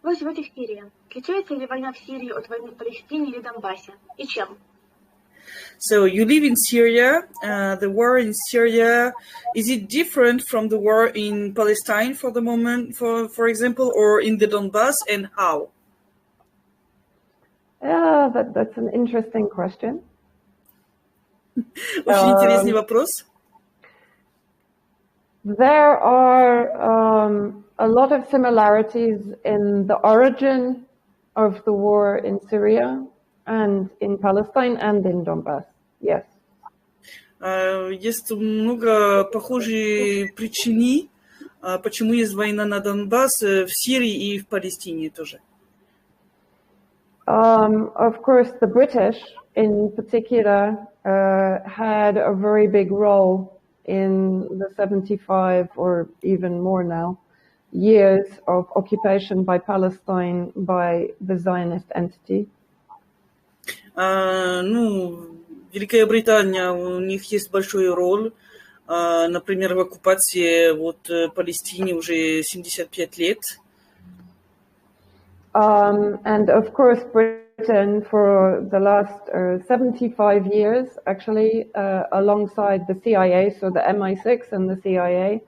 Вы живете в Сирии. Отличается ли война в Сирии от войны в Палестине или Донбассе? И чем? So you live in Syria. The war in Syria, is it different from the war in Palestine for the moment, for example, or in the Donbass, and how? Yeah, that's an interesting question. Очень интересный вопрос. There are a lot of similarities in the origin of the war in Syria and in Palestine and in Donbass. Yes. Есть много похожих причин, почему есть война на Донбассе, в Сирии и в Палестине тоже. Of course, the British in particular had a very big role in the 75 or even more now years of occupation by Palestine by the Zionist entity. Великая Британия, у них есть большой роль, например, в оккупации Палестине уже 75 лет. And of course, Britain for the last 75 years, actually, alongside the CIA, so the MI6 and the CIA,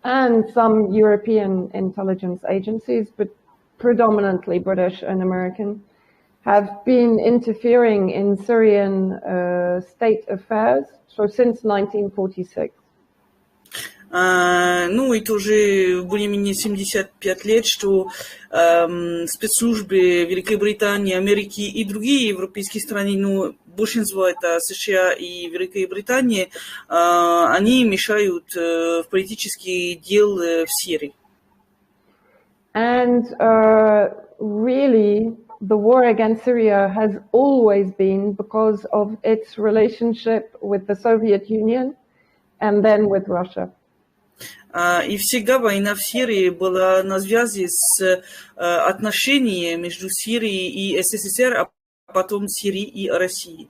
and some European intelligence agencies, but predominantly British and American, have been interfering in Syrian state affairs, so since 1946. Это уже более-менее 75 лет, что спецслужбы Великой Британии, Америки и другие европейские страны, большинство это США и Великая Британия, они мешают в политические дела в Сирии. And really, the war against Syria has always been because of its relationship with the Soviet Union and then with Russia. И всегда война в Сирии была на связи с отношениями между Сирией и СССР, а потом Сирией и Россией.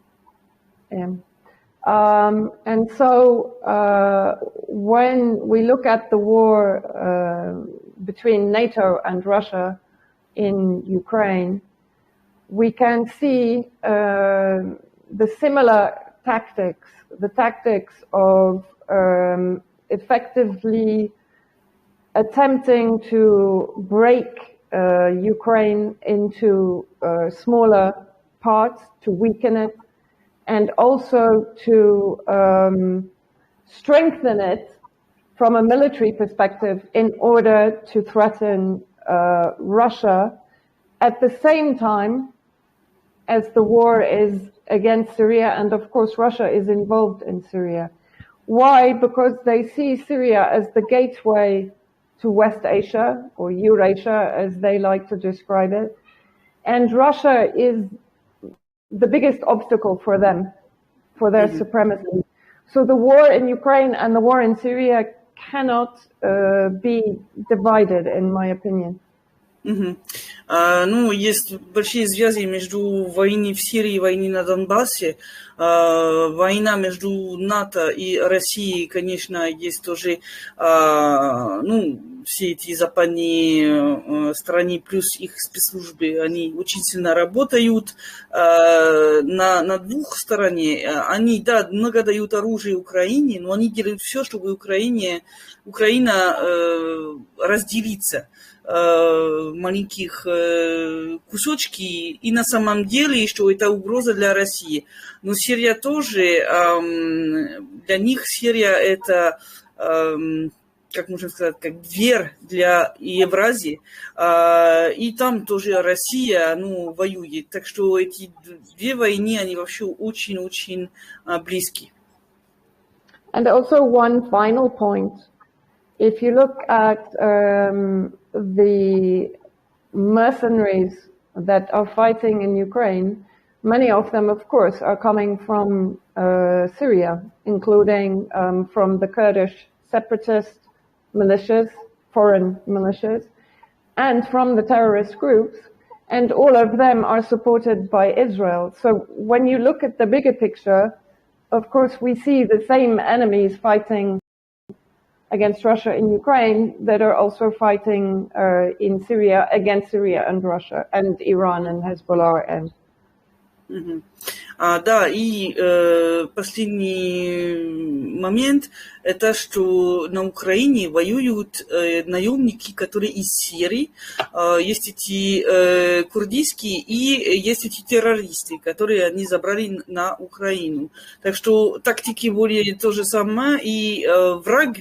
And so when we look at the war between NATO and Russia in Ukraine, we can see the similar tactics, the tactics of effectively attempting to break Ukraine into smaller parts, to weaken it, and also to strengthen it from a military perspective in order to threaten Russia at the same time as the war is against Syria, and of course Russia is involved in Syria. Why? Because they see Syria as the gateway to West Asia, or Eurasia as they like to describe it, and Russia is the biggest obstacle for them, for their supremacy. So the war in Ukraine and the war in Syria cannot be divided, in my opinion. Есть большие связи между войной в Сирии и войной на Донбассе. Война между НАТО и Россией, конечно, есть тоже, все эти западные страны, плюс их спецслужбы, они очень сильно работают. На двух сторонах. Они, много дают оружие Украине, но они делают все, чтобы Украина разделится маленьких кусочки, и на самом деле, что это угроза для России. Но Сирия тоже, для них Сирия это, как можно сказать, как дверь для Евразии, и там тоже Россия, воюет. Так что эти две войны, они вообще очень-очень близки. And also one final point. If you look at the mercenaries that are fighting in Ukraine, many of them, of course, are coming from Syria, including from the Kurdish separatist militias, foreign militias, and from the terrorist groups, and all of them are supported by Israel. So when you look at the bigger picture, of course, we see the same enemies fighting against Russia in Ukraine that are also fighting in Syria against Syria and Russia and Iran and Hezbollah and. Да, и последний момент, это что на Украине воюют наемники, которые из Сирии, есть эти курдийские и есть эти террористы, которые они забрали на Украину. Так что тактики более то же самое, и враг,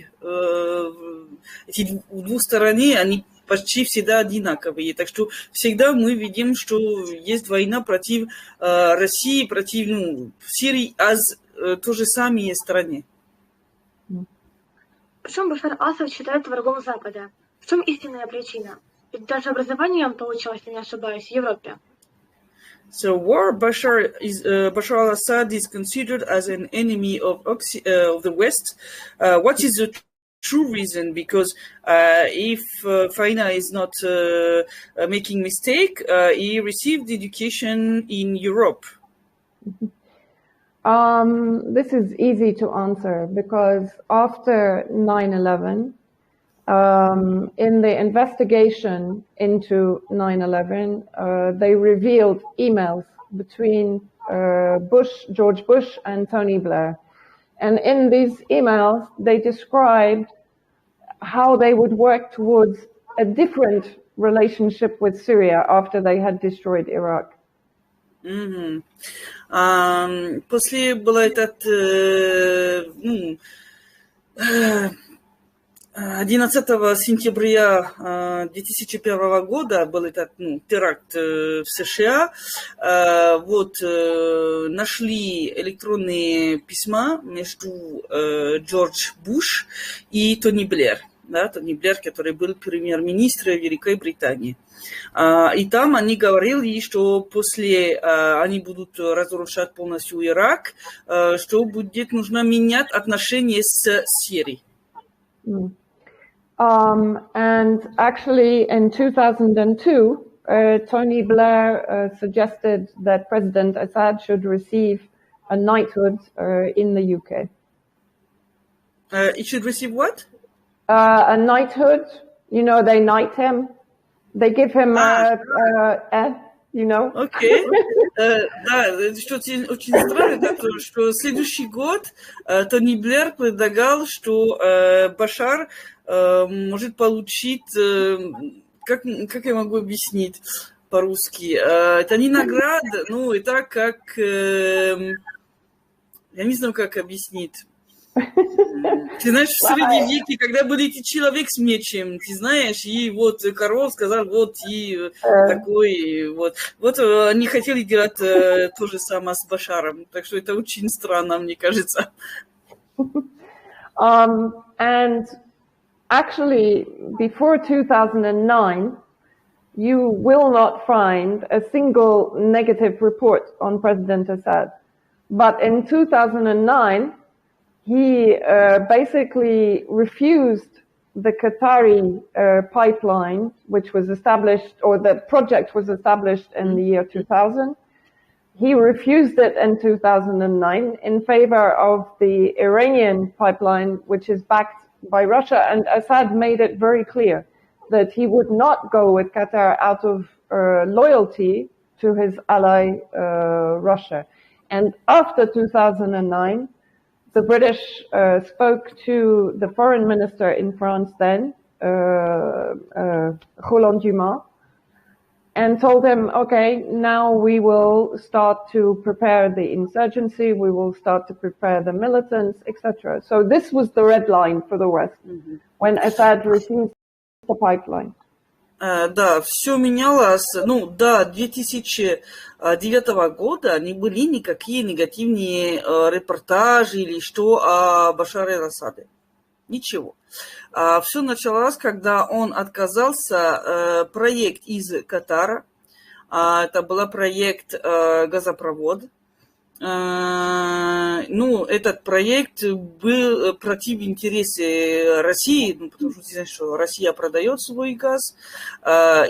эти двух сторон, они почти всегда одинаковые. Так что всегда мы видим, что есть война против России, против Сирии, а то же самое стране. Почему Башар Асад считает врагом Запада? В чем истинная причина? Ведь даже образование он получил, если не ошибаюсь, в Европе. So Bashar al-Assad is considered as an enemy of the West. What is the true reason? Because if Faina is not making mistake, he received education in Europe. This is easy to answer because after 9/11, in the investigation into 9/11, they revealed emails between George Bush and Tony Blair. And in these emails, they described how they would work towards a different relationship with Syria after they had destroyed Iraq. После был этот 11 сентября 2001 года был этот теракт в США. Нашли электронные письма между Джордж Буш и Тони Блэр. Да, Тони Блэр, который был премьер-министром Великой Британии. И там они говорили, что после они будут разрушать полностью Ирак, что будет нужно менять отношения с Сирией. And actually, in 2002, Tony Blair suggested that President Assad should receive a knighthood in the UK. He should receive what? A knighthood. You know, they knight him. They give him you know. Окей. Да, что очень странно, что следующий год Тони Блэр предлагал, что Башар может получить, как я могу объяснить по-русски, это не награда, это как, я не знаю, как объяснить. Ты знаешь, в средние веки, когда был эти человек с мечем, ты знаешь, и король сказал, и такой, они хотели делать то же самое с Башаром, так что это очень странно, мне кажется. And actually, before 2009, you will not find a single negative report on President Assad. But in 2009, he basically refused the Qatari pipeline, which was established, or the project was established in the year 2000. He refused it in 2009 in favor of the Iranian pipeline, which is backed by Russia. And Assad made it very clear that he would not go with Qatar out of loyalty to his ally, Russia. And after 2009, the British spoke to the foreign minister in France then, Roland Dumas, and told him, okay, now we will start to prepare the insurgency, we will start to prepare the militants, etc. So this was the red line for the West, when Assad refused the pipeline. Да, все менялось. До 2009 года не были никакие негативные репортажи или что о Башаре ал-Асаде. Ничего. Все началось, когда он отказался проект из Катара. Это был проект газопровод. ну, этот проект был против интересов России, ну, потому что, знаешь, что Россия продает свой газ,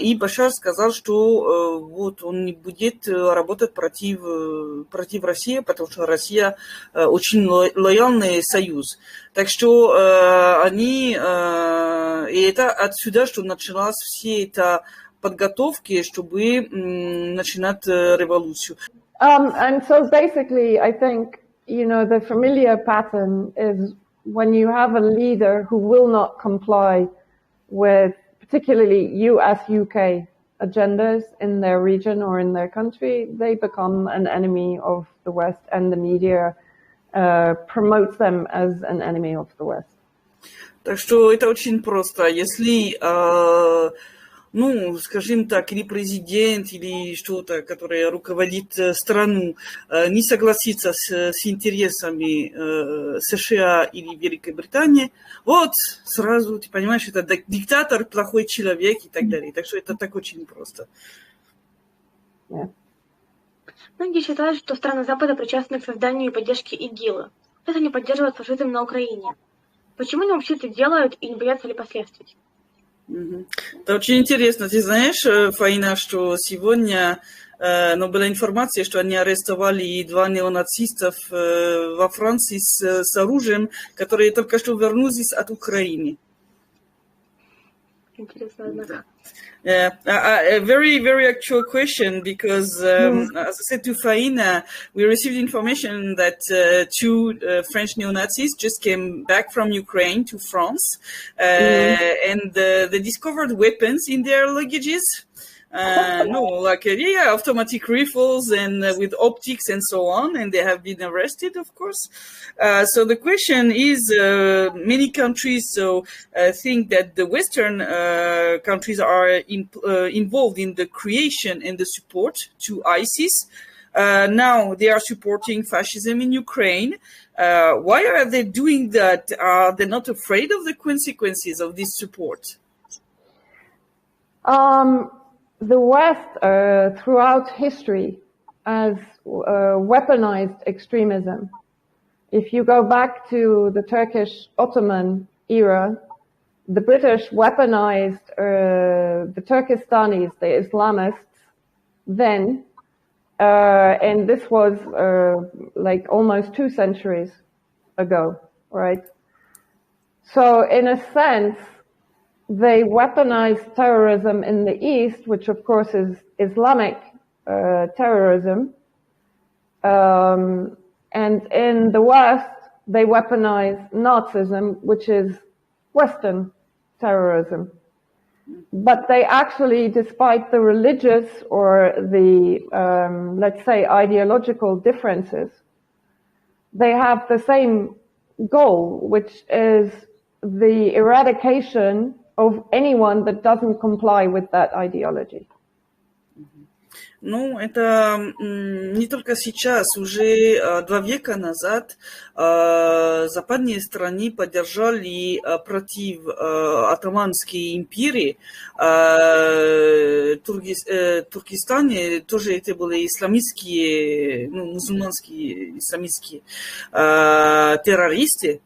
и Башар сказал, что вот он не будет работать против России, потому что Россия очень лояльный союз. Так что они, и это отсюда, что началась все эта подготовки, чтобы начинать революцию. And so basically, I think, the familiar pattern is when you have a leader who will not comply with particularly US, UK agendas in their region or in their country, they become an enemy of the West, and the media promotes them as an enemy of the West. Так что это очень просто. Если ну, скажем так, или президент, или что-то, которое руководит страну, не согласится с интересами США или Великобритании, вот сразу, ты понимаешь, это диктатор, плохой человек и так далее. Так что это так очень просто. Yeah. Многие считают, что страны Запада причастны к созданию и поддержке ИГИЛа. Это не поддерживает фашизм на Украине. Почему они вообще это делают и не боятся ли последствий? Это очень интересно. Ты знаешь, Фаина, что сегодня была информация, что они арестовали 2 неонацистов во Франции с оружием, которые только что вернулись от Украины. Интересно, однако. A very, very actual question because, as I said to Faina, we received information that 2 French neo-Nazis just came back from Ukraine to France, and they discovered weapons in their luggages. Automatic rifles and with optics and so on, and they have been arrested, of course. So the question is, many countries think that the Western countries are involved in the creation and the support to ISIS. Now they are supporting fascism in Ukraine. Why are they doing that? Are they not afraid of the consequences of this support? The West, throughout history, has weaponized extremism. If you go back to the Turkish Ottoman era, the British weaponized the Turkistanis, the Islamists, then, and this was like almost 2 centuries ago, right? So in a sense, they weaponized terrorism in the East, which of course is Islamic terrorism. And in the West, they weaponize Nazism, which is Western terrorism. But they actually, despite the religious or the, let's say, ideological differences, they have the same goal, which is the eradication of anyone that doesn't comply with that ideology. Ну, это не только сейчас, уже 2 века назад западные страны поддержали против Отtomанской империи. Туркестане тоже это были исламистские, мусульманские исламистские террористы.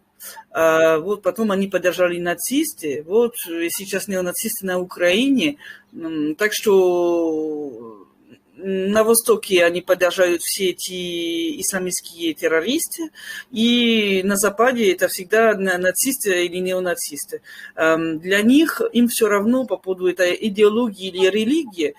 Вот потом они поддержали нацисты, вот сейчас неонацисты на Украине, так что на Востоке они поддерживают все эти исламистские террористы, и на Западе это всегда нацисты или неонацисты. Для них им все равно по поводу этой идеологии или религии.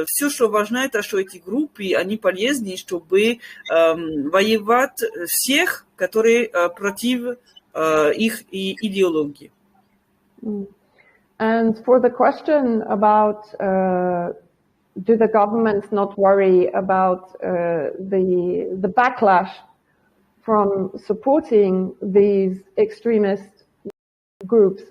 Все, что важно, это что эти группы, они полезны, чтобы воевать всех, которые против их идеологии. And for the question about do the governments not worry about the backlash from supporting these extremist groups?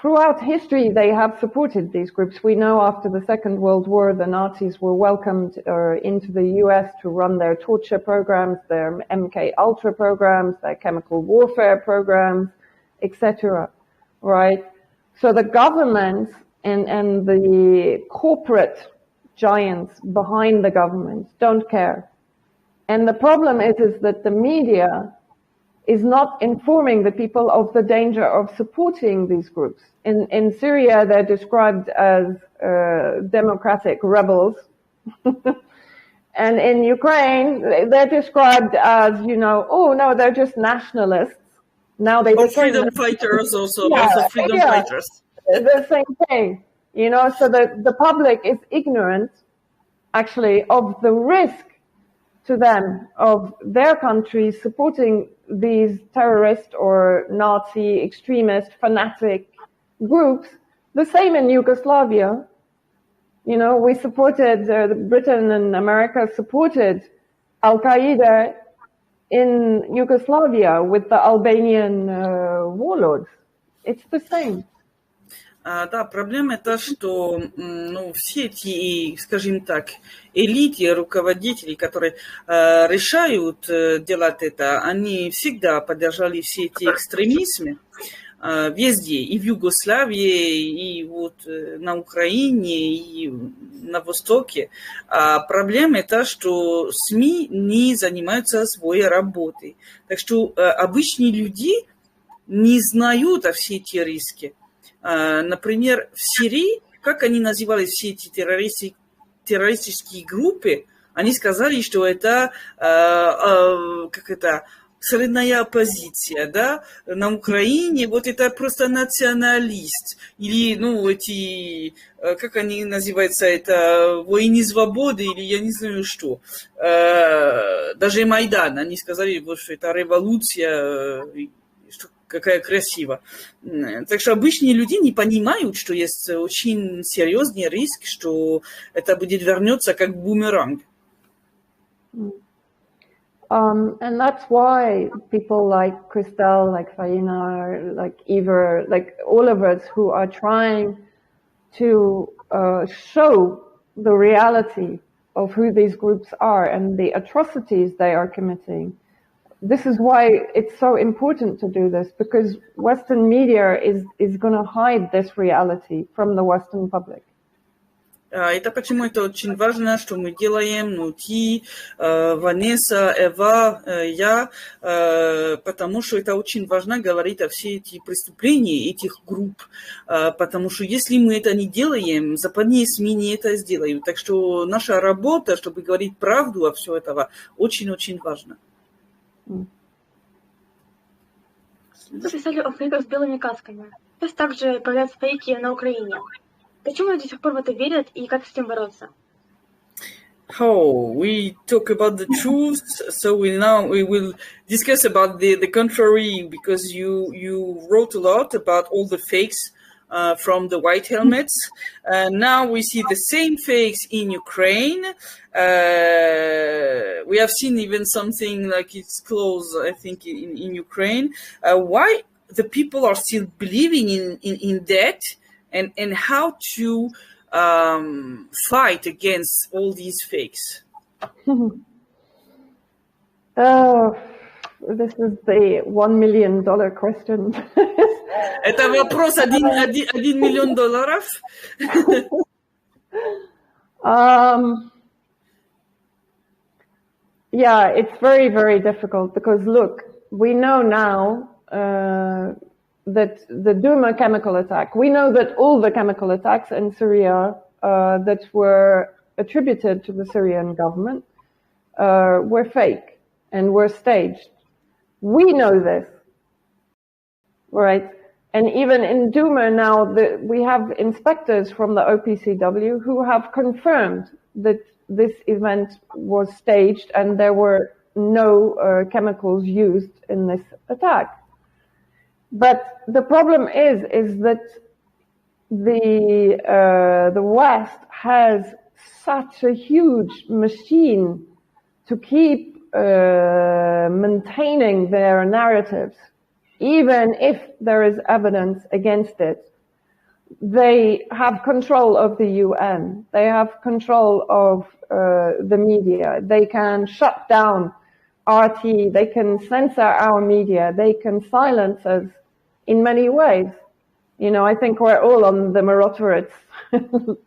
Throughout history, they have supported these groups. We know after the Second World War, the Nazis were welcomed into the US to run their torture programs, their MK Ultra programs, their chemical warfare programs, etc. Right? So the governments and the corporate giants behind the government don't care. And the problem is that the media is not informing the people of the danger of supporting these groups. In Syria, they're described as democratic rebels. And in Ukraine, they're described as, oh no, they're just nationalists. Now they became freedom fighters also, yeah, also freedom fighters. The same thing, so the public is ignorant, actually, of the risk to them of their country supporting these terrorist or Nazi, extremist, fanatic groups. The same in Yugoslavia. We supported, Britain and America supported Al-Qaeda in Yugoslavia with the Albanian warlords. It's the same. Да, проблема та, что все эти, скажем так, элиты, руководители, которые решают делать это, они всегда поддержали все эти экстремизмы везде, и в Югославии, и вот на Украине, и на Востоке. А проблема та, что СМИ не занимаются своей работой. Так что обычные люди не знают о все эти риски. Например, в Сирии, как они называли все эти террористические группы, они сказали, что это, средняя оппозиция, да, на Украине, вот это просто националист, или, эти, как они называются, это воины свободы, или я не знаю что, даже Майдан, они сказали, вот, что это революция, что какая красивая. Так что обычные люди не понимают, что есть очень серьезный риск, что это будет вернуться как бумеранг. And that's why people like Christelle, like Faina, like Eva, like all of us who are trying to show the reality of who these groups are and the atrocities they are committing. This is why it's so important to do this, because Western media is going to hide this reality from the Western public. Это почему это очень важно, что мы делаем, ты, Ванесса, Эва, я, потому что это очень важно говорить о все эти преступления этих групп, потому что если мы это не делаем, западные СМИ не это сделают. Так что наша работа, чтобы говорить правду о все этого, очень-очень важна. Вы писали о фейках с белыми касками. Сейчас также появляются фейки на Украине. Почему люди до сих пор в это верят и как с этим бороться? Oh, we talk about the truth, so we will discuss about the contrary, because you wrote a lot about all the fakes from the white helmets. Now we see the same fakes in Ukraine. We have seen even something like it's close, I think, in Ukraine. Why the people are still believing in that, and how to fight against all these fakes? Oh, this is the $1 million question. Это вопрос $1 миллион. Yeah, it's very, very difficult because look, we know now that the Duma chemical attack, we know that all the chemical attacks in Syria that were attributed to the Syrian government were fake and were staged. We know this, right? And even in Duma now, we have inspectors from the OPCW who have confirmed that this event was staged and there were no chemicals used in this attack. But the problem is that the West has such a huge machine to keep maintaining their narratives, even if there is evidence against it. They have control of the UN. They have control of the media. They can shut down RT. They can censor our media. They can silence us in many ways. You know, I think we're all on the Moratoriets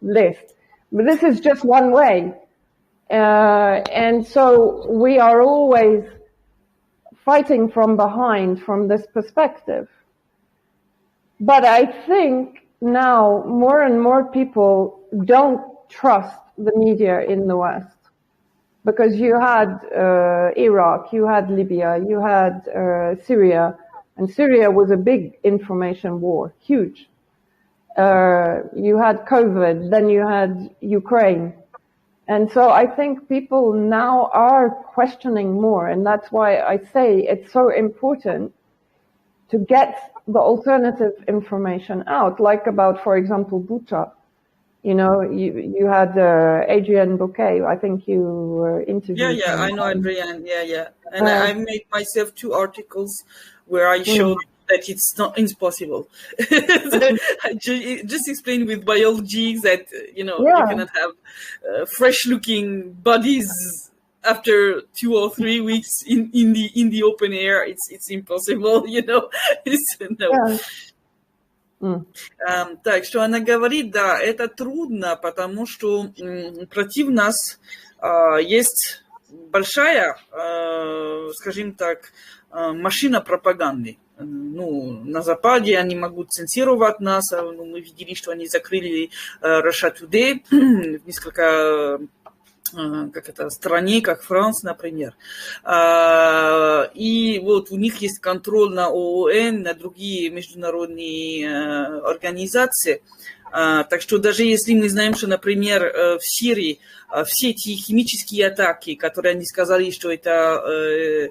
list. But this is just one way. And so we are always fighting from behind from this perspective. But I think now more and more people don't trust the media in the West. Because you had Iraq, you had Libya, you had Syria, and Syria was a big information war, huge. You had COVID, then you had Ukraine. And so I think people now are questioning more, and that's why I say it's so important to get the alternative information out, like about, for example, Bucha. You know, you had Adrian Bouquet. I think you interviewed him. I know Adrian. And I made myself 2 articles where I showed that it's not impossible. I just explained with biology that you cannot have fresh-looking bodies after 2 or 3 weeks in the open air. It's impossible. Так, что она говорит, да, это трудно, потому что против нас есть большая, скажем так, машина пропаганды. На Западе они могут цензировать нас. Мы видели, что они закрыли Russia Today в несколько стране, как Франция, например. И вот у них есть контроль на ООН, на другие международные организации. Так что даже если мы знаем, что, например, в Сирии все эти химические атаки, которые они сказали, что это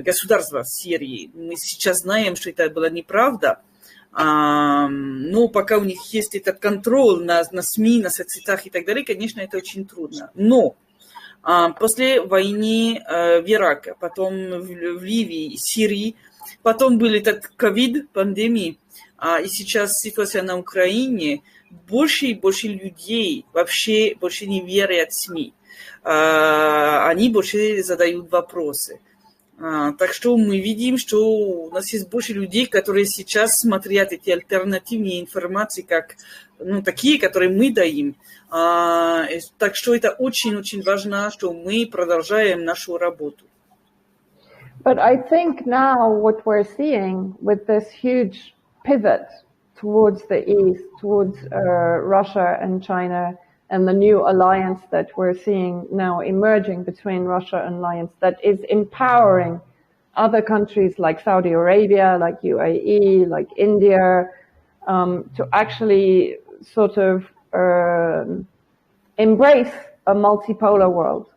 государство Сирии, мы сейчас знаем, что это была неправда. Но пока у них есть этот контроль на СМИ, на соцсетях и так далее, конечно, это очень трудно. Но после войны в Ираке, потом в Ливии, Сирии, потом был этот ковид, пандемия, и сейчас ситуация на Украине, больше и больше людей вообще больше не верят в СМИ. Они больше задают вопросы. Так что мы видим, что у нас есть больше людей, которые сейчас смотрят эти альтернативные информации, как такие, которые мы даем. Так что это очень-очень важно, что мы продолжаем нашу работу. But I think now what we're seeing with this huge pivot towards the east, towards Russia and China, and the new alliance that we're seeing now emerging between Russia and alliance that is empowering other countries like Saudi Arabia, like UAE, like India, to actually sort of embrace a multipolar world.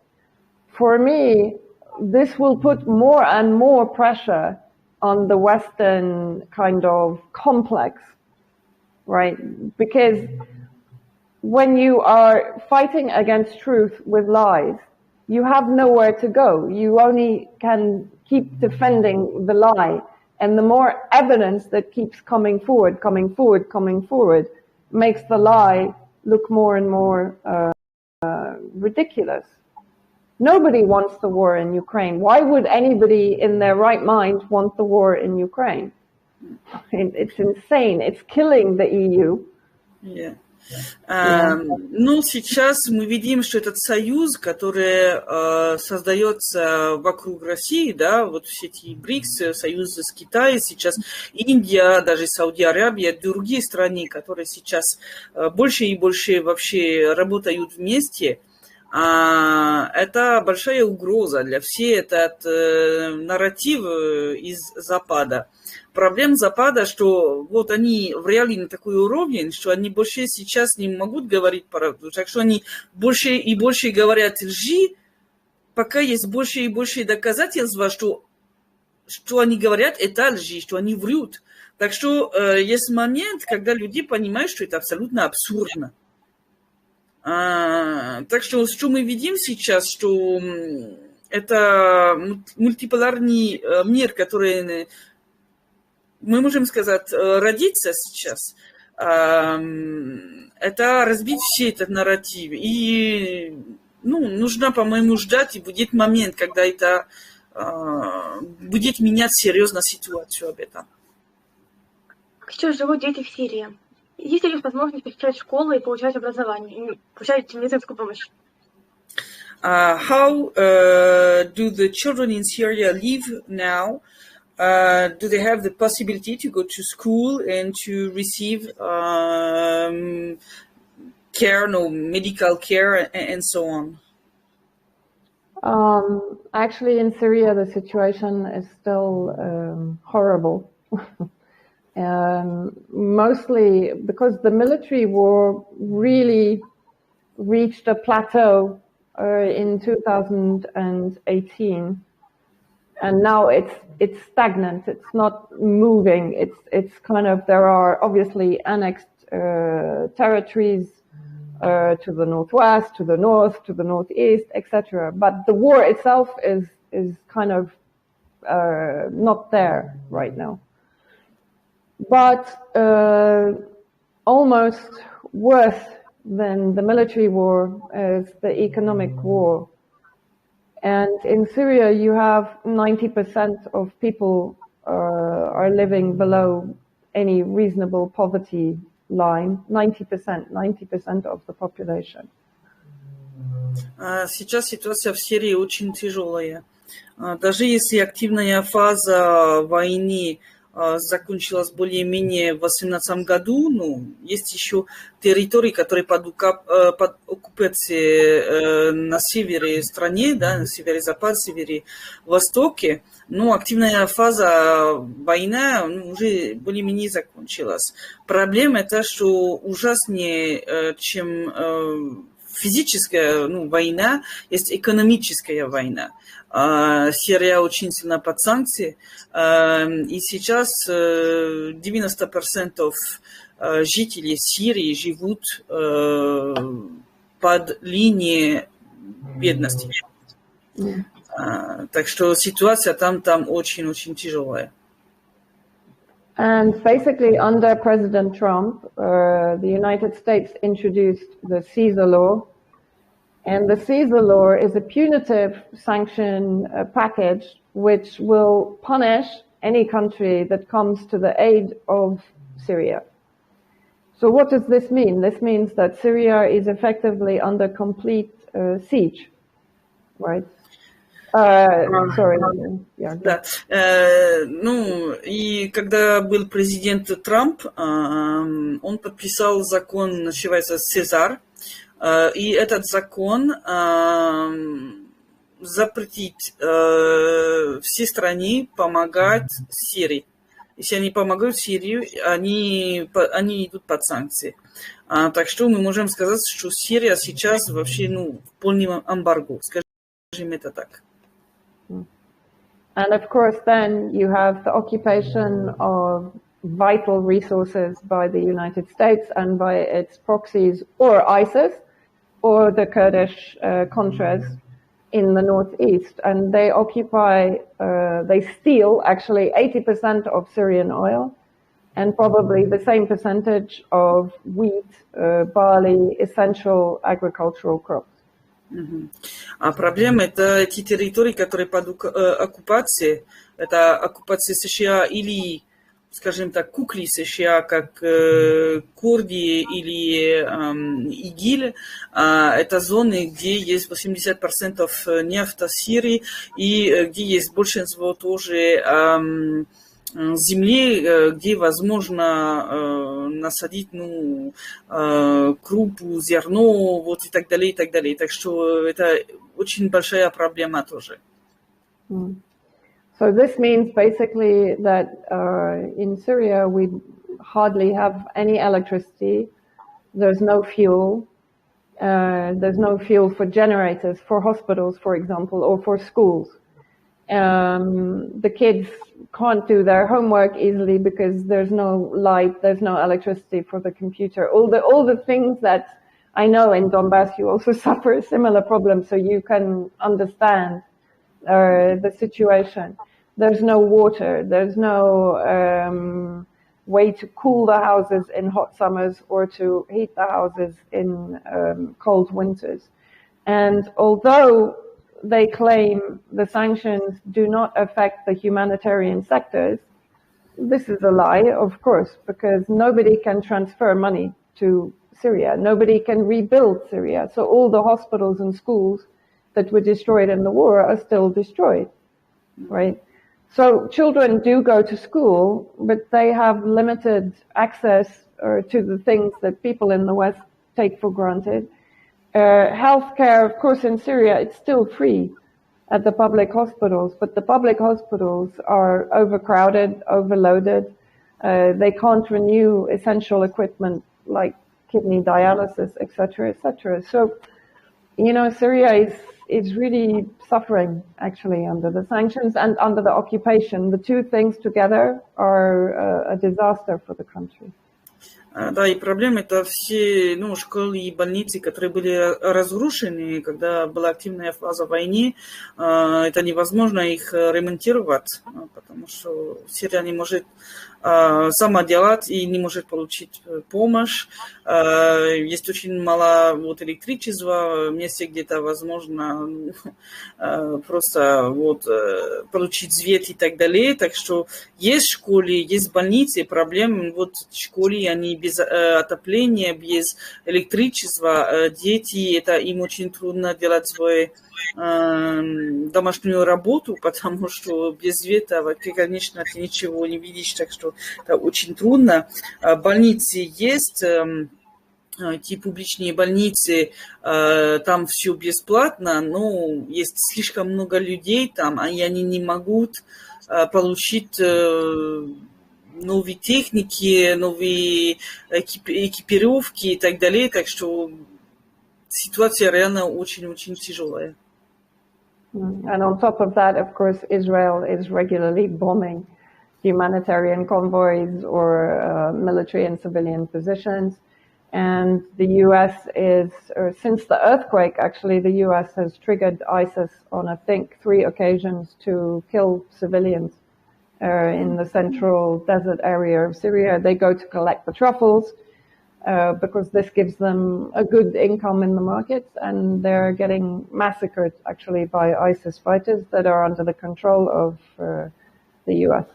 For me, this will put more and more pressure on the Western kind of complex, right? Because when you are fighting against truth with lies, you have nowhere to go. You only can keep defending the lie. And the more evidence that keeps coming forward, makes the lie look more and more ridiculous. Nobody wants the war in Ukraine. Why would anybody in their right mind want the war in Ukraine? It's insane. It's killing the EU. Yeah. Ну, сейчас мы видим, что этот союз, который создается вокруг России, да, вот все эти БРИКС, союз с Китаем, сейчас Индия, даже Саудия Аравия, другие страны, которые сейчас больше и больше вообще работают вместе, это большая угроза для всей этот нарратив из Запада. Проблема Запада, что вот они вряли на такой уровень, что они больше сейчас не могут говорить правду. Так что они больше и больше говорят лжи, пока есть больше и больше доказательства, что они говорят, это лжи, что они врут. Так что есть момент, когда люди понимают, что это абсолютно абсурдно. Так что мы видим сейчас, что это мультиполярный мир, который... Мы можем сказать, родиться сейчас, это разбить все этот нарратив. И нужно, по-моему, ждать, и будет момент, когда это будет менять серьезно ситуацию об этом. Как сейчас живут дети в Сирии? Есть ли у них возможность посещать школы и получать образование, и получать медицинскую помощь? How do the children in Syria live now? Do they have the possibility to go to school and to receive care, medical care, and so on? Actually, in Syria, the situation is still horrible. Mostly because the military war really reached a plateau in 2018, and now it's stagnant. It's not moving. It's kind of, there are obviously annexed territories to the northwest, to the north, to the northeast, etc. But the war itself is kind of not there right now. But almost worse than the military war is the economic war. And in Syria, you have 90% of people are living below any reasonable poverty line. 90% of the population. Сейчас ситуация в Сирии очень тяжелая. Даже если активная фаза войны закончилась более-менее в 2018 году, есть еще территории, которые под оккупацией на севере страны, да, на северо-западе, северо-востоке, но активная фаза войны уже более-менее закончилась. Проблема это, что ужаснее, чем физическая война, есть экономическая война. Сирия очень сильно под санкции, и сейчас 90% жителей Сирии живут под линией бедности. Так что ситуация там очень-очень тяжелая. And basically, under President Trump, the United States introduced the Caesar law. And the Caesar law is a punitive sanction package which will punish any country that comes to the aid of Syria. So what does this mean? This means that Syria is effectively under complete siege, right? Sorry. Yeah. Да. И когда был президент Трамп, он подписал закон, называется «Сезар», и этот закон запретит всей стране помогать Сирии. Если они помогают Сирию, они идут под санкции. Так что мы можем сказать, что Сирия сейчас вообще в полном эмбарго. Скажем это так. And of course, then you have the occupation of vital resources by the United States and by its proxies, or ISIS, or the Kurdish Contras in the northeast. And they occupy, they steal actually 80% of Syrian oil and probably the same percentage of wheat, barley, essential agricultural crops. А проблема это эти территории, которые под оккупацией, это оккупация США или, скажем так, кукли США, как курды или ИГИЛ, это зоны, где есть 80% нефти Сирии и где есть большинство тоже земли, где возможно насадить крупу, зерно, вот и так далее, и так далее. Так что это очень большая проблема тоже. So this means basically that in Syria we hardly have any electricity. There's no fuel. There's no fuel for generators, for hospitals, for example, or for schools. The kids can't do their homework easily because there's no light, there's no electricity for the computer. All the things that I know in Donbass, you also suffer a similar problem, so you can understand the situation. There's no water, there's no way to cool the houses in hot summers or to heat the houses in cold winters. And although they claim the sanctions do not affect the humanitarian sectors, this is a lie, of course, because nobody can transfer money to Syria. Nobody can rebuild Syria. So all the hospitals and schools that were destroyed in the war are still destroyed, right? So children do go to school, but they have limited access to the things that people in the West take for granted. Healthcare, of course, in Syria, it's still free at the public hospitals, but the public hospitals are overcrowded, overloaded. They can't renew essential equipment like kidney dialysis, etc., etc. So, you know, Syria is really suffering actually under the sanctions and under the occupation. The two things together are a disaster for the country. Да, и проблема это все, ну, школы и больницы, которые были разрушены, когда была активная фаза войны, это невозможно их ремонтировать, потому что Сирия не может сама делать и не может получить помощь. Есть очень мало вот электричества, в месте где-то возможно просто вот получить свет и так далее. Так что есть школы, есть больницы, проблемы вот в школе, они без отопления, без электричества. Дети, это им очень трудно делать свою домашнюю работу, потому что без света, конечно, ты ничего не видишь, так что это очень трудно. Больницы есть, те публичные больницы, там все бесплатно, но есть слишком много людей там, и они не могут получить новые техники, новые экипировки и так далее, так что ситуация реально очень-очень тяжелая. And on top of that, of course, Israel is regularly bombing humanitarian convoys or military and civilian positions. And the U.S. is, or since the earthquake, actually, the U.S. has triggered ISIS on, I think, 3 occasions to kill civilians in the central desert area of Syria. They go to collect the truffles because this gives them a good income in the market, and they're getting massacred, actually, by ISIS fighters that are under the control of the U.S.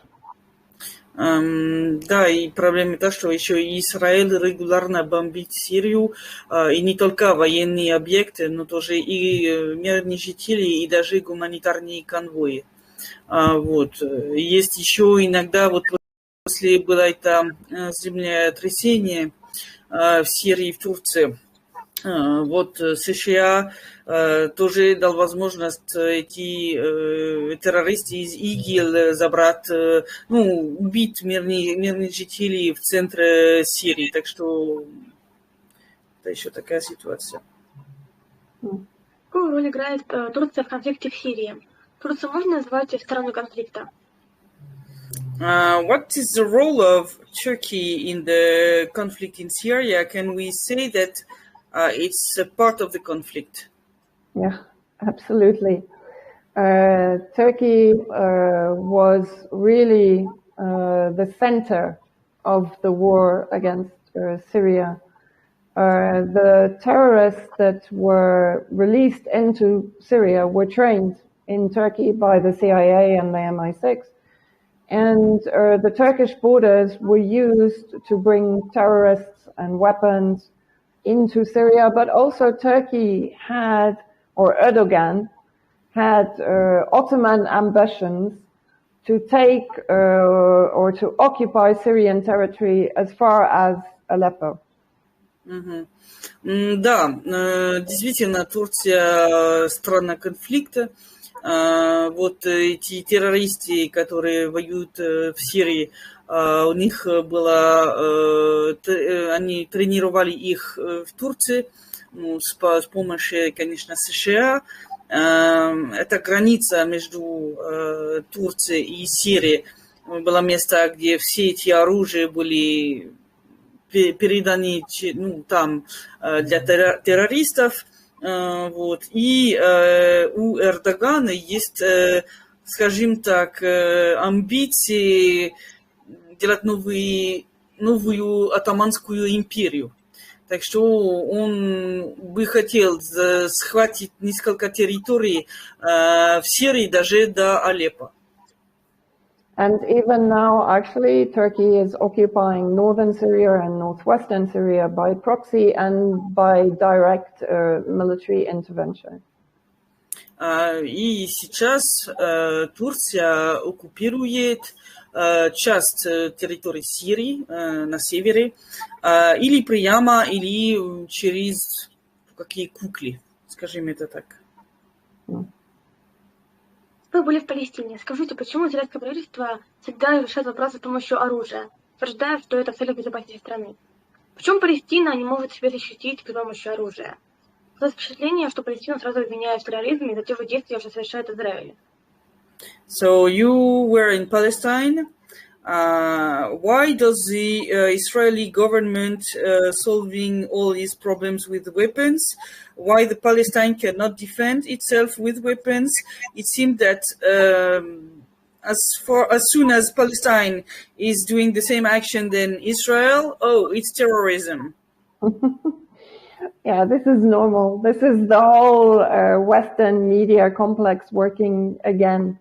Да, и проблема та, что еще Израиль регулярно бомбит Сирию, и не только военные объекты, но тоже и мирные жители, и даже гуманитарные конвои. Вот. Есть еще иногда, вот после было это землетрясение в Сирии, в Турции, вот США тоже дал возможность эти террористы из ИГИЛ забрать, ну, убить мирных жителей в центре Сирии. Так что это еще такая ситуация. Какую роль играет Турция в конфликте в Сирии? Турцию можно назвать стороной конфликта? What is the role of Turkey in the conflict in Syria? Can we say that it's a part of the conflict? Yeah, absolutely. Turkey was really the center of the war against Syria. The terrorists that were released into Syria were trained in Turkey by the CIA and the MI6. And the Turkish borders were used to bring terrorists and weapons into Syria, but also Turkey had, or Erdogan had, Ottoman ambitions to take or to occupy Syrian territory as far as Aleppo. Да, действительно, Турция страна конфликта. Вот эти террористы, которые воюют в Сирии, у них было, они тренировали их в Турции, ну, с помощью, конечно, США. Это граница между Турцией и Сирией. Было место, где все эти оружия были переданы, ну, там для террористов. Вот. И у Эрдогана есть, скажем так, амбиции делать новую Отtomанскую империю. Так что он бы хотел схватить несколько территорий в Сирии, даже до Алеппо. And even now, actually, Turkey is occupying northern Syria and northwestern Syria by proxy and by direct military intervention. И сейчас Турция оккупирует часть территории Сирии на севере, или прямо, или через какие кукли, скажем это так. Вы были в Палестине. Скажите, почему израильское правительство всегда решает вопросы с помощью оружия, утверждая, что это в целях безопасности страны? Почему Палестина не может себя защитить при помощи оружия? Создается впечатление, что Палестину сразу обвиняют в терроризме за те же действия, что совершает Израиль. So you were in Palestine. Why does the Israeli government solving all these problems with weapons? Why the Palestine cannot defend itself with weapons? It seems that as soon as Palestine is doing the same action than Israel, it's terrorism. Yeah, this is normal. This is the whole Western media complex working again,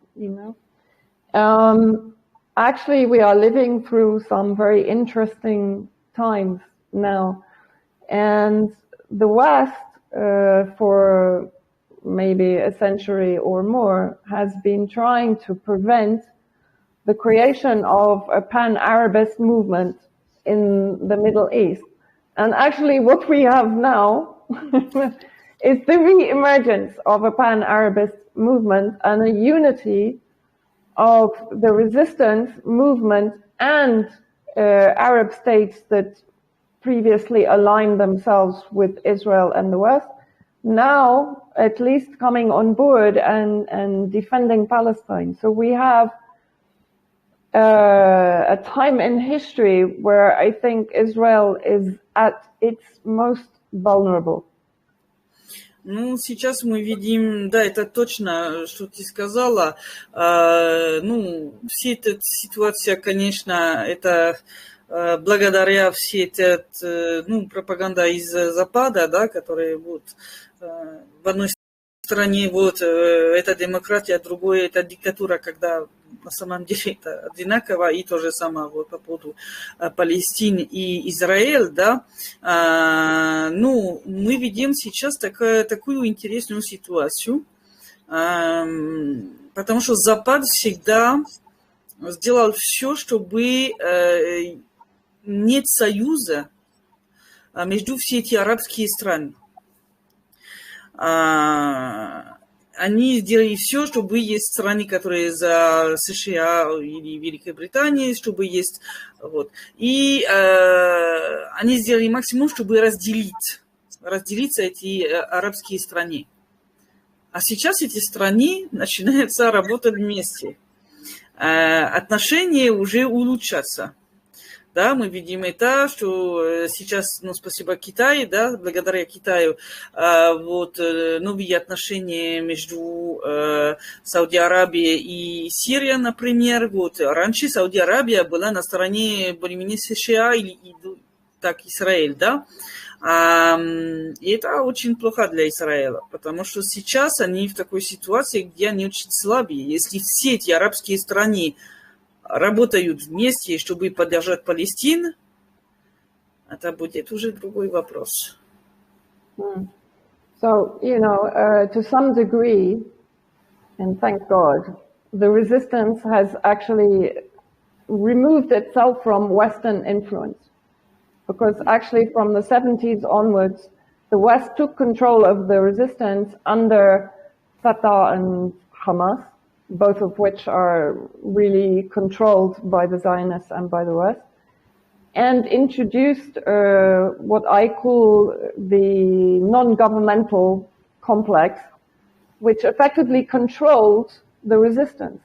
Actually, we are living through some very interesting times now. And the West, for maybe a century or more, has been trying to prevent the creation of a pan-Arabist movement in the Middle East. And actually what we have now is the re-emergence of a pan-Arabist movement and a unity of the resistance movement and Arab states that previously aligned themselves with Israel and the West, now at least coming on board and defending Palestine. So we have a time in history where I think Israel is at its most vulnerable. Ну, сейчас мы видим, да, это точно, что ты сказала. Вся эта ситуация, конечно, это благодаря всей этой, пропаганда из Запада, да, которая в одной стороне это демократия, а другой это диктатура, когда на самом деле это одинаково, и то же самое по поводу Палестины и Израиль, да. Мы видим сейчас такую интересную ситуацию, потому что Запад всегда сделал все, чтобы нет союза между все эти арабские страны. Они сделали все, чтобы есть страны, которые за США или Великобритании, чтобы есть И они сделали максимум, чтобы разделиться эти арабские страны. А сейчас эти страны начинают работать вместе. Отношения уже улучшатся. Да, мы видим это, что сейчас, спасибо Китаю, да, благодаря Китаю, новые отношения между Саудовской Аравией и Сирией, например. Раньше Саудовская Аравия была на стороне более-менее США или так Израиль, да. И это очень плохо для Израиля, потому что сейчас они в такой ситуации, где они очень слабые. Если все эти арабские страны работают вместе, чтобы поддержать Палестину, это будет уже другой вопрос. So, to some degree, and thank God, the resistance has actually removed itself from Western influence. Because actually from the 70s onwards, the West took control of the resistance under Fatah and Hamas, both of which are really controlled by the Zionists and by the West, and introduced what I call the non-governmental complex, which effectively controlled the resistance.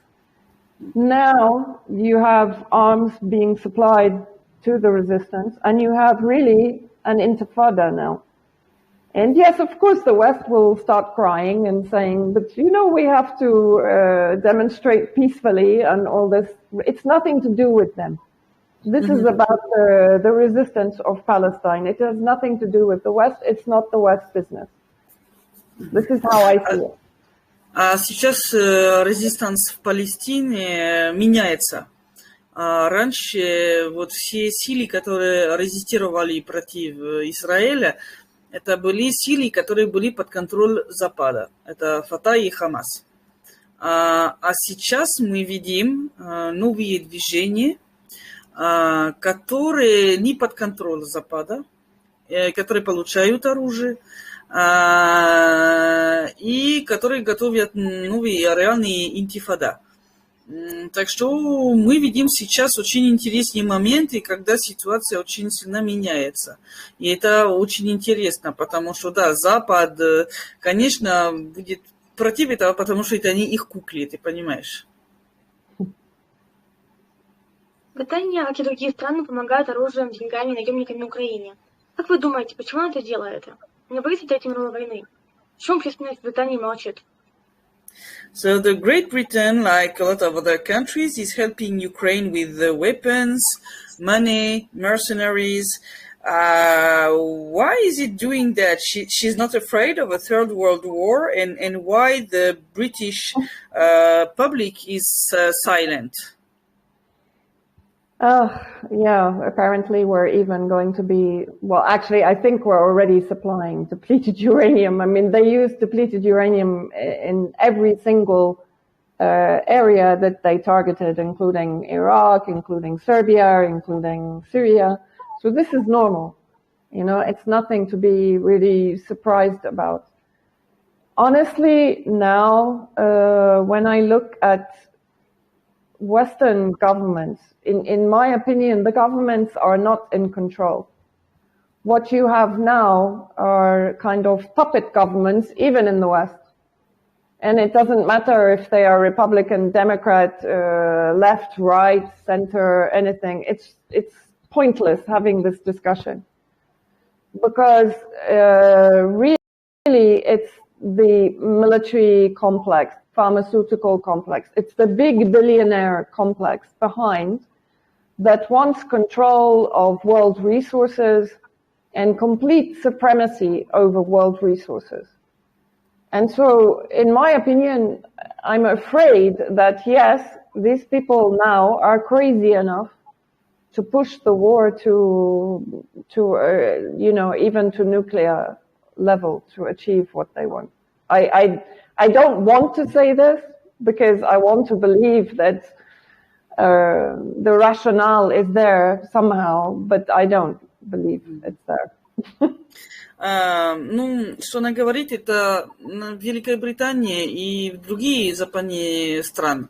Now you have arms being supplied to the resistance, and you have really an intifada now. And yes, of course, the West will start crying and saying, but we have to demonstrate peacefully and all this. It's nothing to do with them. This is about the resistance of Palestine. It has nothing to do with the West. It's not the West's business. This is how I see it. А сейчас резистанс в Палестине меняется. Раньше все силы, которые резистировали против Израиля, Это были силы, которые были под контролем Запада. Это Фатах и Хамас. А сейчас мы видим новые движения, которые не под контролем Запада, которые получают оружие, и которые готовят новые реальные интифада. Так что мы видим сейчас очень интересные моменты, когда ситуация очень сильно меняется. И это очень интересно, потому что, да, Запад, конечно, будет против этого, потому что это они их кукли, ты понимаешь? Британия, как и другие страны, помогают оружием, деньгами, наемниками Украине. Как вы думаете, почему она это делает? Не боится ли этим мировой войны? Почему общественность Британии молчит? So the Great Britain, like a lot of other countries, is helping Ukraine with the weapons, money, mercenaries. Why is it doing that? She's not afraid of a third world war, and why the British public is silent? Yeah, apparently we're even going to be, well, actually, I think we're already supplying depleted uranium. I mean, they use depleted uranium in every single area that they targeted, including Iraq, including Serbia, including Syria. So this is normal. You know, it's nothing to be really surprised about. Honestly, now, when I look at Western governments, in my opinion, the governments are not in control. What you have now are kind of puppet governments, even in the West. And it doesn't matter if they are Republican, Democrat, left, right, center, anything. It's pointless having this discussion. Because really it's the military complex, pharmaceutical complex. It's the big billionaire complex behind that wants control of world resources and complete supremacy over world resources. And so, in my opinion, I'm afraid that, yes, these people now are crazy enough to push the war to even to nuclear level to achieve what they want. I don't want to say this because I want to believe that the rationale is there somehow, but I don't believe it's there. Ну, что она говорит, это Великая Британия и другие западные страны.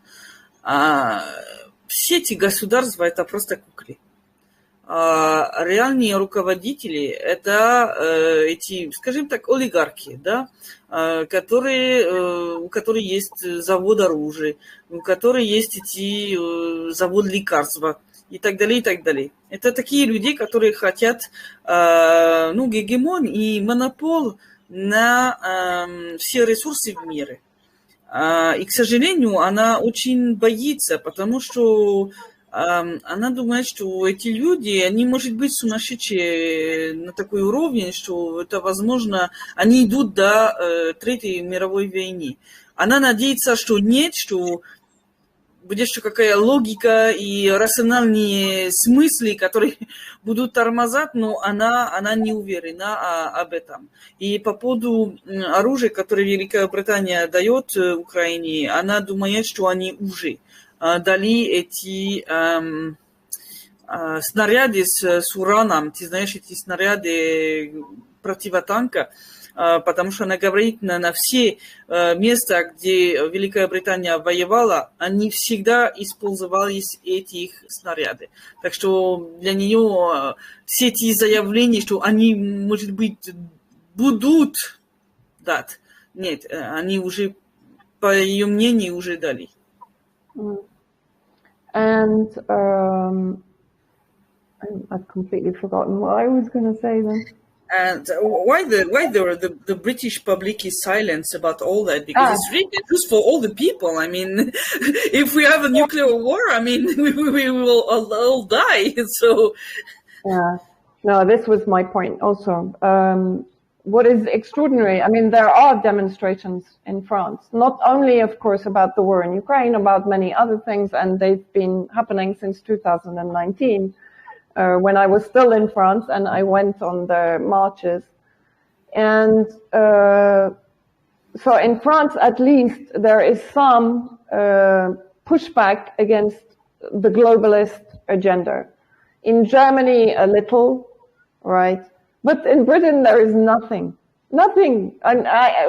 Все эти государства это просто кукли. Реальные руководители это эти, скажем так, олигархи, да, у которых есть завод оружия, у которых есть эти завод лекарства и так далее, и так далее. Это такие люди, которые хотят гегемон и монопол на все ресурсы в мире. И, к сожалению, она очень боится, потому что она думает, что эти люди, они, может быть, сумасшедшие на такой уровень, что это, возможно, они идут до Третьей мировой войны. Она надеется, что нет, что будет что какая логика и рациональные смыслы, которые будут тормозать, но она не уверена об этом. И по поводу оружия, которое Великая Британия дает Украине, она думает, что они уже дали эти снаряды с ураном, ты знаешь, эти снаряды противотанка, потому что она говорит, на все места, где Великая Британия воевала, они всегда использовались этих снаряды. Так что для нее все эти заявления, что они, может быть, будут дать, нет, они уже, по ее мнению, уже дали. And I've completely forgotten what I was going to say then. And why the British public is silent about all that? Because it's really just for all the people. I mean, if we have a nuclear war, I mean, we will all die. So, yeah, no, this was my point also. What is extraordinary, I mean, there are demonstrations in France, not only, of course, about the war in Ukraine, about many other things, and they've been happening since 2019, when I was still in France and I went on the marches. And so in France, at least, there is some pushback against the globalist agenda. In Germany, a little, right? But in Britain, there is nothing. Nothing. And I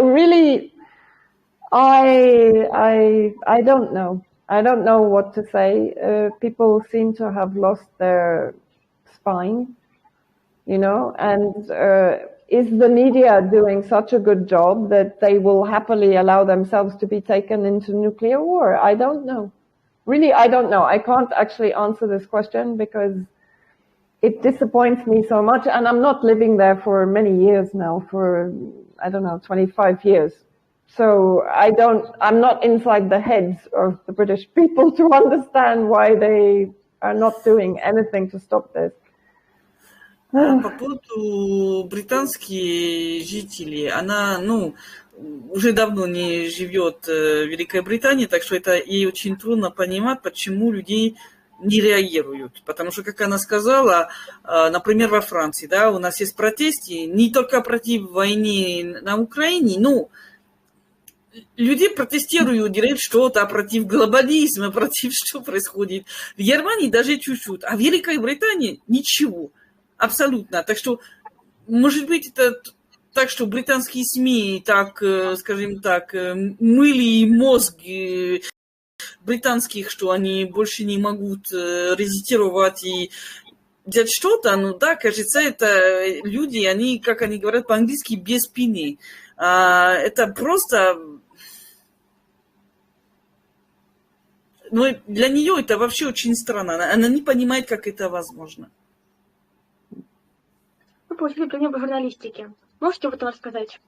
don't know. I don't know what to say. People seem to have lost their spine, you know, and is the media doing such a good job that they will happily allow themselves to be taken into nuclear war? I don't know. Really, I don't know. I can't actually answer this question because it disappoints me so much. And I'm not living there for many years now, for, I don't know, 25 years. So I'm not inside the heads of the British people to understand why they are not doing anything to stop this. По поводу британские жители, она, уже давно не живет в Великой Британии, так что это ей очень трудно понимать, почему людей не реагируют. Потому что, как она сказала, например, во Франции, да, у нас есть протесты не только против войны на Украине, люди протестируют, делают что-то против глобализма, против что происходит. В Германии даже чуть-чуть, а в Великой Британии ничего. Абсолютно. Так что, может быть, это так, что британские СМИ, так, скажем так, мыли мозг британских, что они больше не могут резистировать и делать что-то. Ну да, кажется, это люди, они, как они говорят по-английски, без спины. Это просто... Но для нее это вообще очень странно. Она не понимает, как это возможно. Вы получили премию по журналистике. Можете об этом рассказать?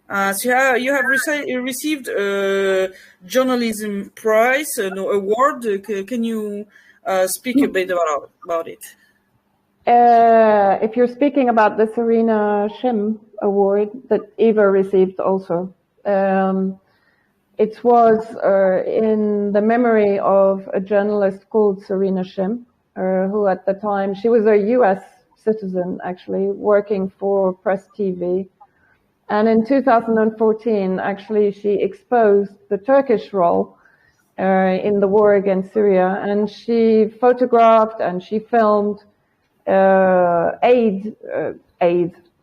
So you have received a journalism prize, an award. Can you speak a bit about it? If you're speaking about the Serena Shim Award that Eva received also, it was in the memory of a journalist called Serena Shim, who at the time, she was a US citizen actually, working for Press TV. And in 2014, actually, she exposed the Turkish role in the war against Syria. And she photographed and she filmed aid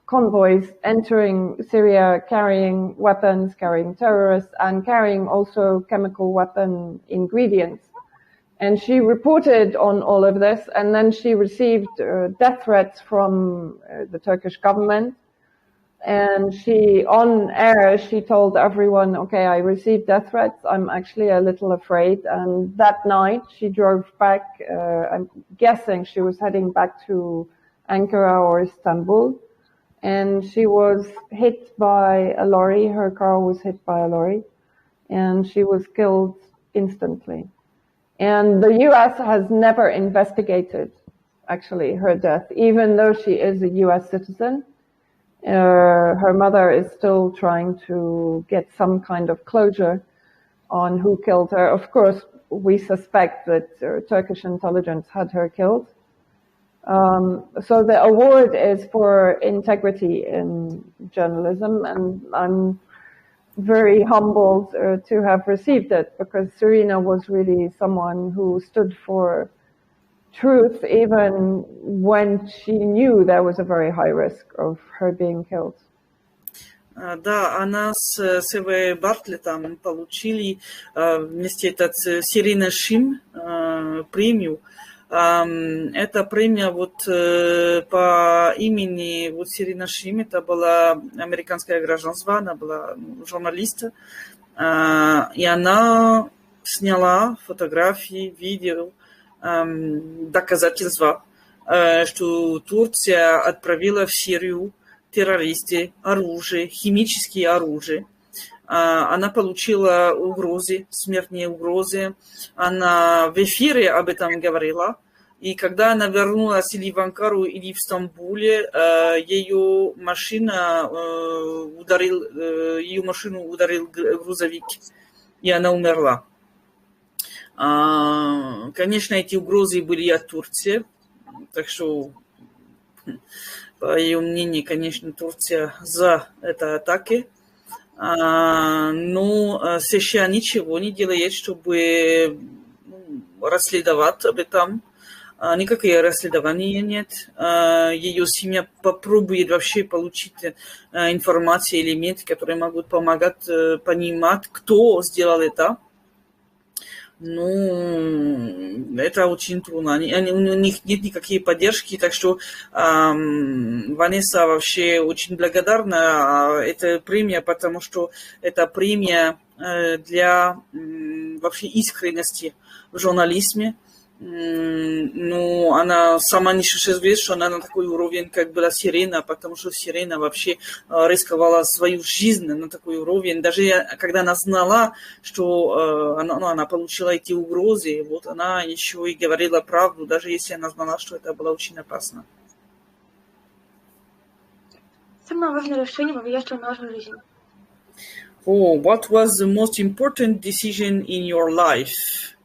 convoys entering Syria, carrying weapons, carrying terrorists, and carrying also chemical weapon ingredients. And she reported on all of this, and then she received death threats from the Turkish government. And she, on air, she told everyone, okay, I received death threats. I'm actually a little afraid. And that night she drove back, I'm guessing she was heading back to Ankara or Istanbul. And she was hit by a lorry. Her car was hit by a lorry. And she was killed instantly. And the US has never investigated, actually, her death, even though she is a US citizen. Her mother is still trying to get some kind of closure on who killed her. Of course, we suspect that Turkish intelligence had her killed. So the award is for integrity in journalism, and I'm very humbled to have received it, because Serena was really someone who stood for truth even when she knew there was a very high risk of her being killed. Да, она с Эвой Бартлеттом получили вместе этот Серена Шим премию. Эта премия вот по имени вот Серена Шим, это была американское гражданство, она была журналист, и она сняла фотографии, видео, доказательства, что Турция отправила в Сирию террористы, оружие, химические оружия. Она получила угрозы, смертные угрозы. Она в эфире об этом говорила. И когда она вернулась или в Анкару, или в Стамбуле, ее машину ударил грузовик, и она умерла. Конечно, эти угрозы были от Турции, так что По ее мнению, конечно, Турция за это атаки. Но США ничего не делает, чтобы расследовать об этом. Никакие расследования нет. Ее семья попробует вообще получить информацию, элементы, которые могут помогать понимать, кто сделал это. Ну, это очень трудно. У них нет никакой поддержки, так что Ванесса вообще очень благодарна. Это премия, потому что это премия для вообще искренности в журнализме. Ну, она сама не говорит, что она на такой уровень, как была Сирена, потому что Сирена вообще рисковала свою жизнь на такой уровень. Даже когда она знала, что она получила эти угрозы, вот она еще и говорила правду, даже если она знала, что это было очень опасно. Самое важное решение повлияло на нашу жизнь. Oh, what was the most important decision in your life?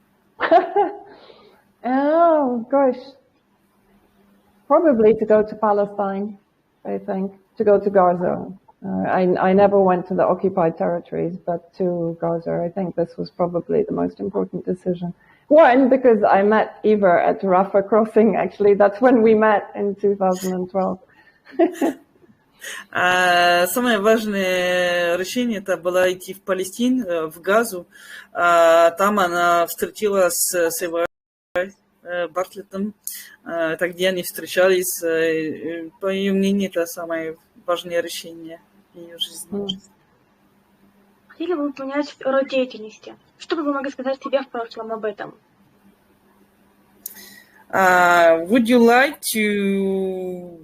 Oh, gosh. Probably to go to Palestine, I think, to go to Gaza. I never went to the occupied territories, but to Gaza. I think this was probably the most important decision. One, because I met Eva at Rafah crossing, actually. That's when we met in 2012. Самое важное решение это было идти в Палестину, в Газу. Там она встретилась с Эвой Бартлеттом, это где они встречались. По ее мнению, это самое важное решение в ее жизни. Хотели бы вы понять род деятельности? Что бы вы могли сказать себе в прошлом об этом? Would you like to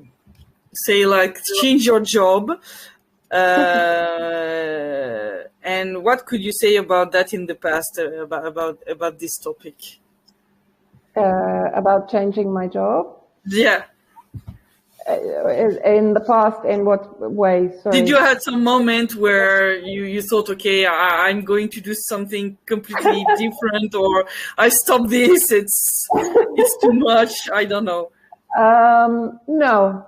say like change your job? And what could you say about that in the past about this topic? About changing my job? Yeah. In the past, in what way? Sorry. Did you have some moment where you thought, okay, I'm going to do something completely different, or I stop this, it's too much, I don't know. No.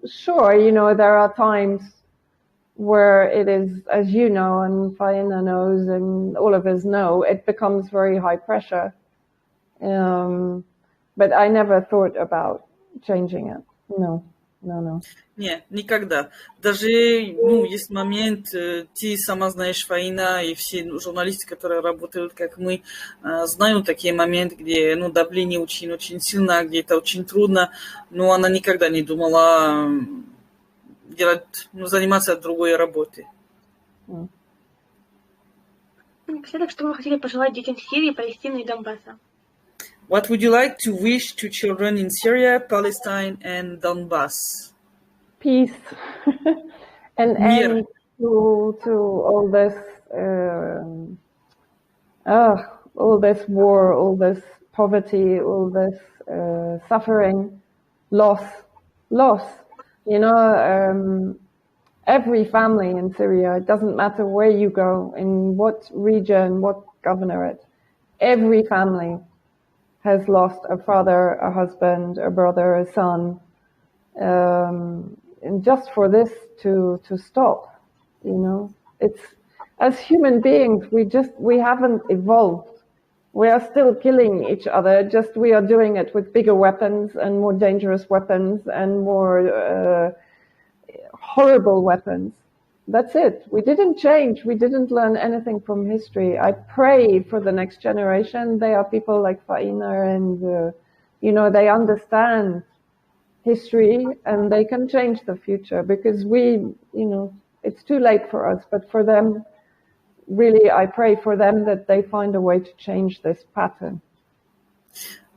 Sure, you know, there are times where it is, as you know, and Faina knows, and all of us know, it becomes very high pressure. But I never thought about changing it. No. Не, никогда. Даже, есть момент, ты сама знаешь, Фаина, и все журналисты, которые работают, как мы, знают такие моменты, где, давление очень сильно, где это очень трудно, но она никогда не думала заниматься другой работой. Напоследок, что вы хотели пожелать детям Сирии, Палестины и Донбасса? What would you like to wish to children in Syria, Palestine, and Donbass? Peace and end to all this war, all this poverty, all this suffering, loss. You know, every family in Syria, it doesn't matter where you go, in what region, what governorate, every family has lost a father, a husband, a brother, a son. And just for this to stop, you know, it's, as human beings, we haven't evolved. We are still killing each other, just we are doing it with bigger weapons and more dangerous weapons and more horrible weapons. That's it. We didn't change. We didn't learn anything from history. I pray for the next generation. They are people like Faina and, you know, they understand history and they can change the future because it's too late for us, but for them, really, I pray for them that they find a way to change this pattern.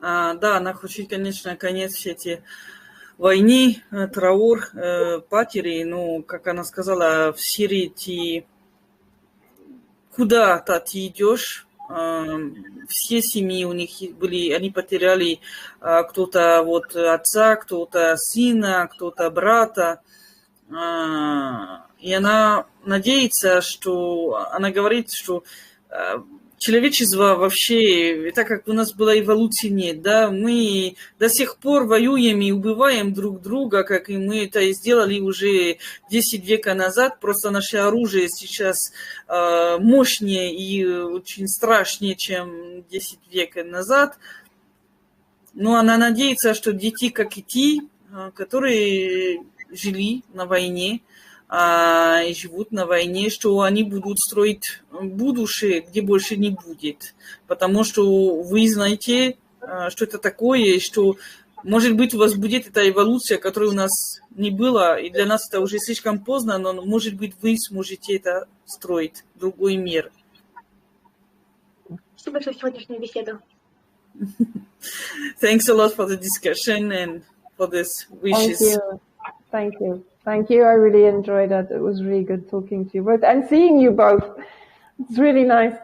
Да, она хочет, конечно, конец все эти войны, траур, потери, как она сказала, в Сирии ты куда-то ты идешь, все семьи у них были, они потеряли кто-то отца, кто-то сына, кто-то брата, и она надеется, что, она говорит, что человечество вообще, так как у нас была эволюции нет, да, мы до сих пор воюем и убиваем друг друга, как и мы это сделали уже 10 века назад, просто наше оружие сейчас мощнее и очень страшнее, чем 10 век назад. Но она надеется, что дети, как и те, которые жили на войне, и живут на войне, что они будут строить будущее, где больше не будет. Потому что вы знаете, что это такое, и что, может быть, у вас будет эта эволюция, которой у нас не было, и для нас это уже слишком поздно, но, может быть, вы сможете это строить, другой мир. Спасибо за сегодняшнюю беседу. Thanks a lot for the discussion and for this wishes. Thank you. Thank you. Thank you. I really enjoyed it. It was really good talking to you both and seeing you both. It's really nice.